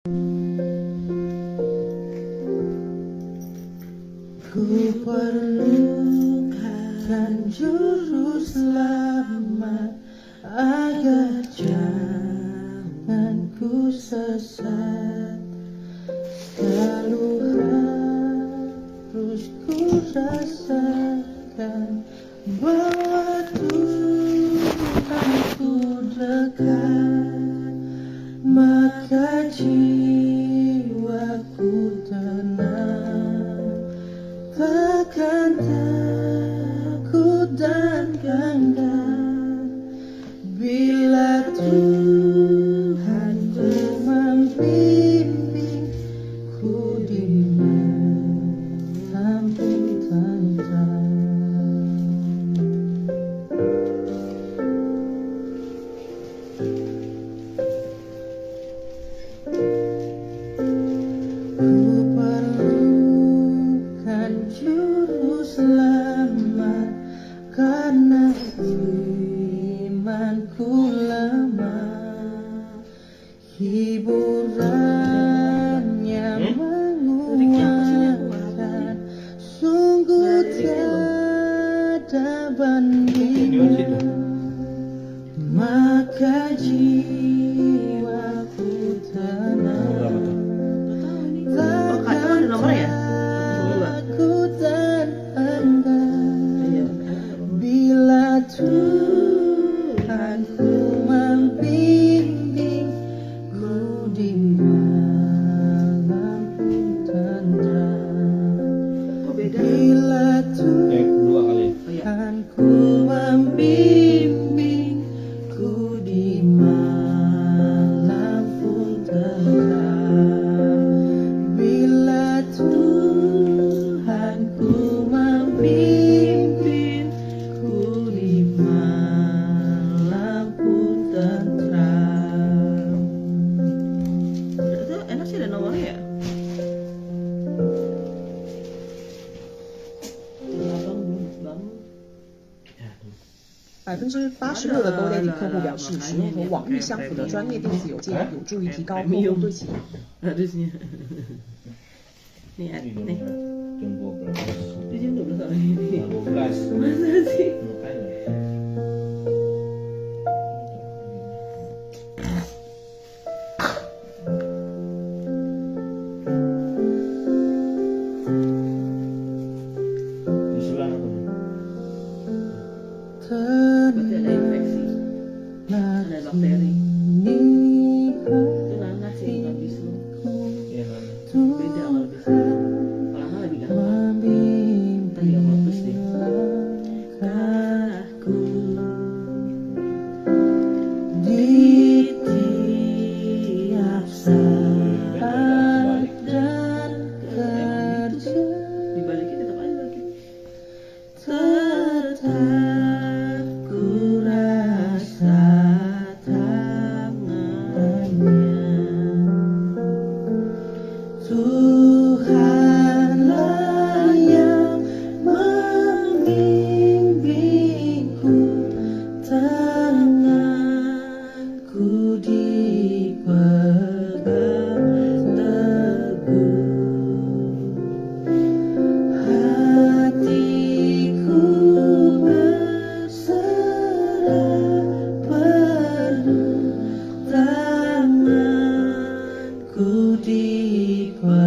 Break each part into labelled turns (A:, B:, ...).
A: Ku perlukan juru selamat agar jangan ku sesat. Selalu harus ku rasakan bahwa Tuhanku dekat, maka jiwaku tenang, takkan takut dan gentar bila Tuhanku membimbingku di lampu tentram. Ku perlukan juru selamat karena imanku lemah. Hiburannya menguatkan, sungguh tiada banding. Maka jiwaku tenang, takkan takut dan enggan bila Tuhanku membimbingku di malam tentram. Bila Tuhanku membimbingku di malam tentram. Bila Tuhanku membimbingku di malam tentram.
B: Itu enak sih ada nomornya ya? Bang.
C: 86%的勾兑体客户表示，使用和网域相符的专业电子邮件有助于提高客户对其。
B: Harusnya. Nih, nih.
D: Jam 12.
B: Di jam 12 orang ini.
D: 12.
B: Masa sih?
D: Di sebelah apa?
B: Berarti ada infeksi. Ada bakteri. Itu nanas sih, nggak bisu.
D: Iya, mana?
B: Beda kalau bisu. Kalau nggak lebih gampang. Tadi yang bagus deh.
A: Aku di tiap saat dan kerja,
B: Dibalikin tetap aja balikin.
A: tetap ku rasa tangannya. Tuhanlah yang membimbingku, tanganku dipegang teguh, hatiku berserah penuh, tanganku dipegang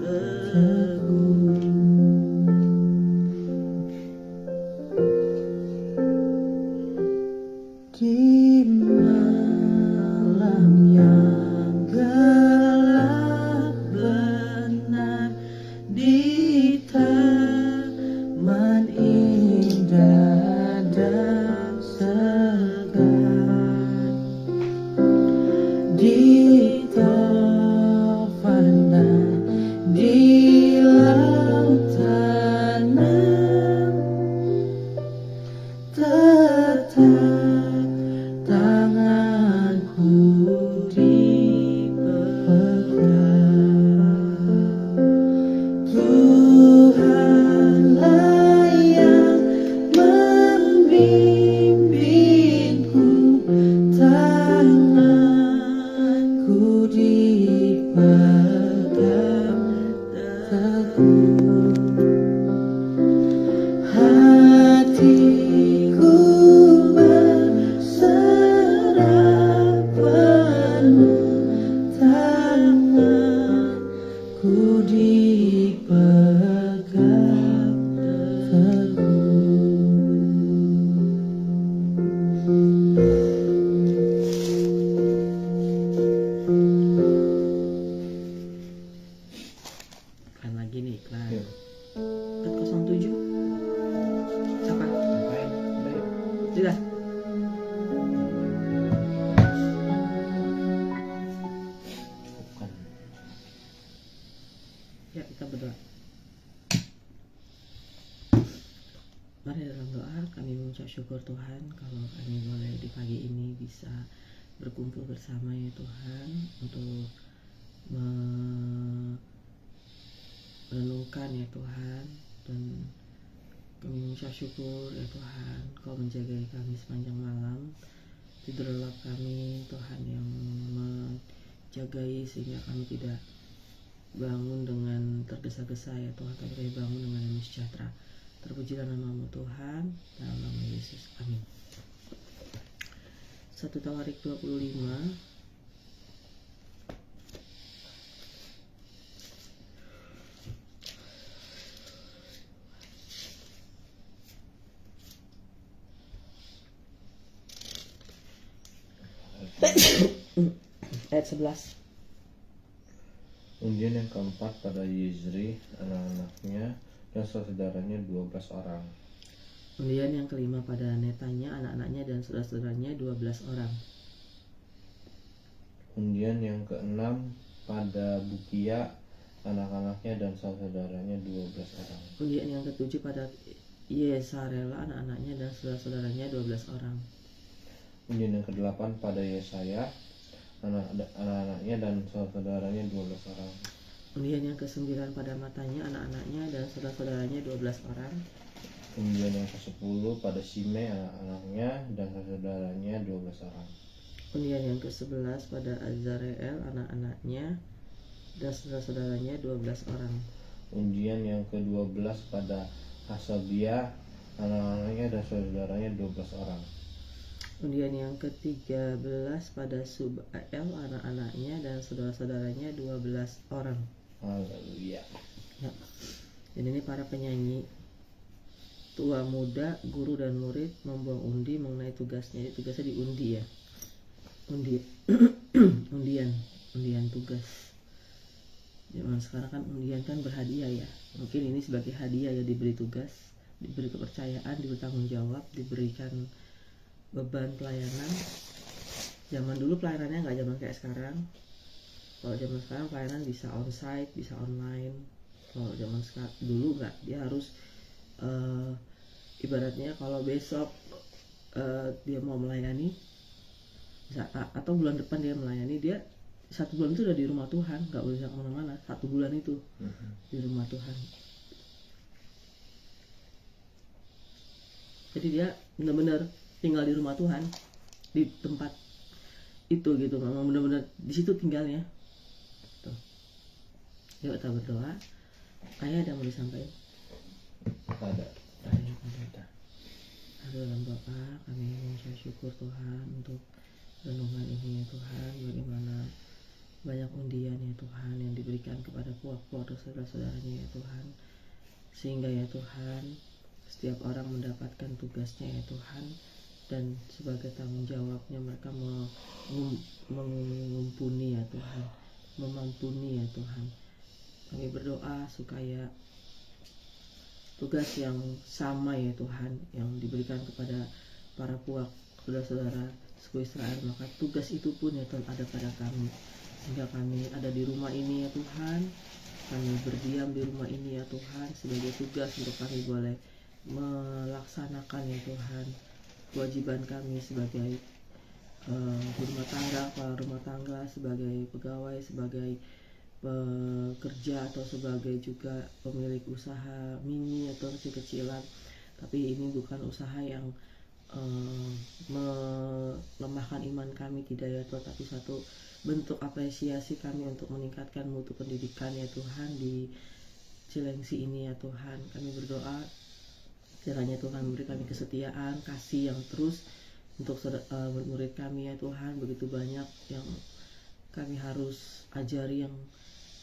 A: teguh. Di malam yang gelap benar, di taman indah dan segar, di taufan dan di lautan, tetap tanganku dipegang. Tuhanlah yang membimbingku, tanganku ku dipegang teguh, hatiku berserah penuh, tanganku dipegang teguh.
B: Iklan lagi nih, iklan.
D: Iya.
B: 407. Apa?
D: Ngapain? Baik.
B: Sudah.
D: Bukan.
B: Ya, kita berdoa. Mari dalam doa kami mengucap syukur Tuhan kalau kami boleh di pagi ini bisa berkumpul bersama ya Tuhan untuk merenungkan ya Tuhan, dan kami mengucap syukur ya Tuhan Kau menjaga kami sepanjang malam, tidur lelap kami Tuhan yang menjagai sehingga kami tidak bangun dengan tergesa-gesa ya Tuhan, tapi kami bangun dengan yang sejahtera. Terpujilah nama-Mu Tuhan, dalam nama Yesus, amin. 1 Tawarik 25. Ayat 11.
D: Undian yang keempat pada Yezri, anak-anaknya dan saudaranya 12 orang.
B: Undian yang kelima pada Netanya, anak-anaknya dan saudara-saudaranya 12 orang.
D: Undian yang keenam pada Bukia, anak-anaknya dan saudaranya 12 orang.
B: Undian yang ketujuh pada Yesarela, anak-anaknya dan saudara-saudaranya 12 orang.
D: Undian yang kedelapan pada Yesaya, anak-anaknya dan saudaranya 12 orang.
B: Undian yang kesembilan pada Matanya, anak-anaknya dan saudara-saudaranya 12 orang.
D: Undian yang ke-10 pada Shimei, anak-anaknya dan saudaranya 12 orang.
B: Undian yang ke-11 pada Azareel, anak-anaknya dan saudara-saudaranya 12 orang.
D: Undian yang ke-12 pada Hasabia, anak-anaknya dan saudaranya 12 orang.
B: Undian yang ke-13 pada Subael, anak-anaknya dan saudara-saudaranya 12 orang.
D: Haleluya.
B: Ya. Dan ini para penyanyi, tua muda, guru dan murid membuang undi mengenai tugasnya. Jadi tugasnya diundi ya. Undian tugas. Zaman sekarang kan undian kan berhadiah ya. Mungkin ini sebagai hadiah ya, diberi tugas, diberi kepercayaan, diberi tanggung jawab, diberikan beban pelayanan. Zaman dulu pelayanannya nggak zaman kayak sekarang. Kalau zaman sekarang pelayanan bisa onsite, bisa online. Kalau zaman dulu nggak, dia harus ibaratnya kalau besok dia mau melayani atau bulan depan dia melayani, dia 1 bulan itu udah di rumah Tuhan, nggak boleh kemana-mana. 1 bulan itu di rumah Tuhan. Jadi dia benar-benar tinggal di rumah Tuhan, di tempat itu gitu, memang benar-benar di situ tinggalnya. Tuh. Yuk kita berdoa. Ayah ada mau disampaikan?
D: Ada.
B: Dalam doa kami mengucap syukur Tuhan untuk renungan ini ya Tuhan, bagaimana banyak undian ya Tuhan yang diberikan kepada puak-puak atau saudara-saudaranya ya Tuhan, sehingga ya Tuhan setiap orang mendapatkan tugasnya ya Tuhan, dan sebagai tanggung jawabnya mereka mengumpuni ya Tuhan, memampuni ya Tuhan. Kami berdoa supaya tugas yang sama ya Tuhan yang diberikan kepada para puak saudara-saudara suku Israel, maka tugas itu pun ya Tuhan ada pada kami, sehingga kami ada di rumah ini ya Tuhan, kami berdiam di rumah ini ya Tuhan sebagai tugas untuk kami boleh melaksanakan ya Tuhan kewajiban kami sebagai rumah tangga, kepala rumah tangga, sebagai pegawai, sebagai pekerja, atau sebagai juga pemilik usaha mini atau kecil-kecilan. Tapi ini bukan usaha yang melemahkan iman kami, tidak ya Tuhan, tapi satu bentuk apresiasi kami untuk meningkatkan mutu pendidikan ya Tuhan di Cilengsi ini ya Tuhan. Kami berdoa kiranya Tuhan memberi kami kesetiaan, kasih yang terus untuk murid kami ya Tuhan. Begitu banyak yang kami harus ajari, yang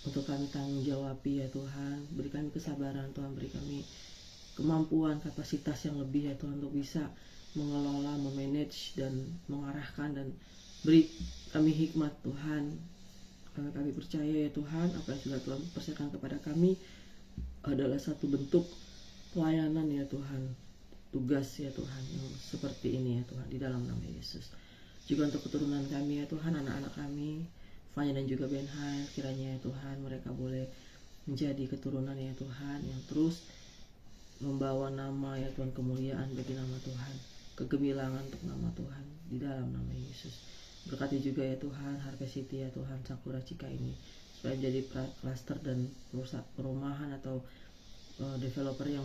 B: untuk kami tanggung jawabi ya Tuhan. Beri kami kesabaran Tuhan, beri kami kemampuan, kapasitas yang lebih ya Tuhan untuk bisa mengelola, memanage dan mengarahkan, dan beri kami hikmat Tuhan. Karena kami percaya ya Tuhan, apa yang sudah Tuhan persiapkan kepada kami adalah satu bentuk pelayanan ya Tuhan, tugas ya Tuhan yang seperti ini ya Tuhan, di dalam nama Yesus. Juga untuk keturunan kami ya Tuhan, anak-anak kami Fanya dan juga Benhai, kiranya ya Tuhan mereka boleh menjadi keturunan ya Tuhan yang terus membawa nama ya Tuhan, kemuliaan bagi nama Tuhan, kegemilangan untuk nama Tuhan, di dalam nama Yesus. Berkati juga ya Tuhan Harvest City ya Tuhan, Sakura Cika ini, supaya menjadi klaster dan perumahan atau developer yang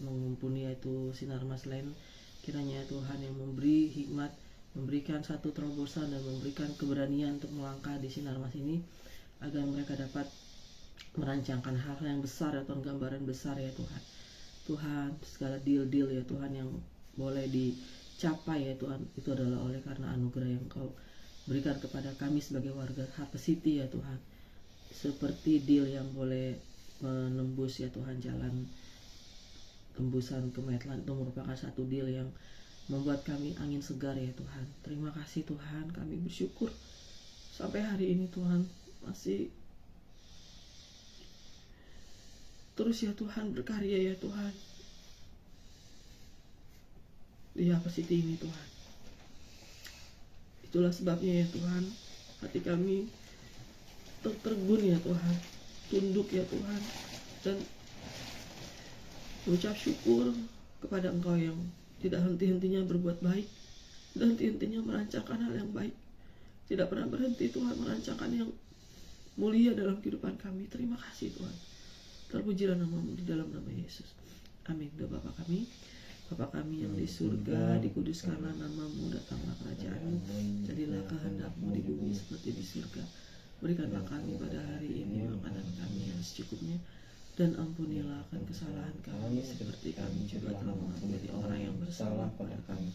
B: mengumpuni yaitu Sinar Mas Land. Kiranya Tuhan yang memberi hikmat, memberikan satu terobosan dan memberikan keberanian untuk melangkah di Sinar Mas ini, agar mereka dapat merancangkan hal-hal yang besar ya Tuhan, gambaran besar ya Tuhan. Tuhan, segala deal-deal ya Tuhan yang boleh dicapai ya Tuhan, itu adalah oleh karena anugerah yang Kau berikan kepada kami sebagai warga Harvest City ya Tuhan. Seperti deal yang boleh menembus ya Tuhan jalan tembusan ke Maitland, itu merupakan satu deal yang membuat kami angin segar ya Tuhan. Terima kasih Tuhan, kami bersyukur sampai hari ini Tuhan masih terus ya Tuhan berkarya ya Tuhan di Harvest City ini Tuhan. Itulah sebabnya ya Tuhan, hati kami tertegun ya Tuhan, tunduk ya Tuhan, dan mengucap syukur kepada Engkau yang tidak henti-hentinya berbuat baik, dan henti-hentinya merancangkan hal yang baik, tidak pernah berhenti Tuhan merancangkan yang mulia dalam kehidupan kami. Terima kasih Tuhan, terpujilah nama-Mu di dalam nama Yesus. Amin. Doa Bapa kami, Bapa kami yang di surga, dikuduskanlah nama-Mu, datanglah kerajaan-Mu, jadilah kehendak-Mu di bumi seperti di surga. Berikanlah kami pada hari ini makanan kami yang secukupnya, dan ampunilah akan kesalahan kami seperti kami juga telah mengampuni orang yang bersalah pada kami.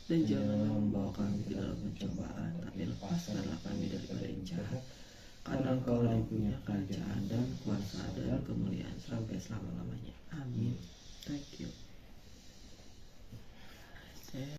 B: Dan janganlah membawa kami ke dalam pencobaan, tapi lepaskanlah kami daripada yang jahat. Karena Engkau yang punya kerajaan dan kuasa dan kemuliaan sampai selama-lamanya. Amin. Thank you.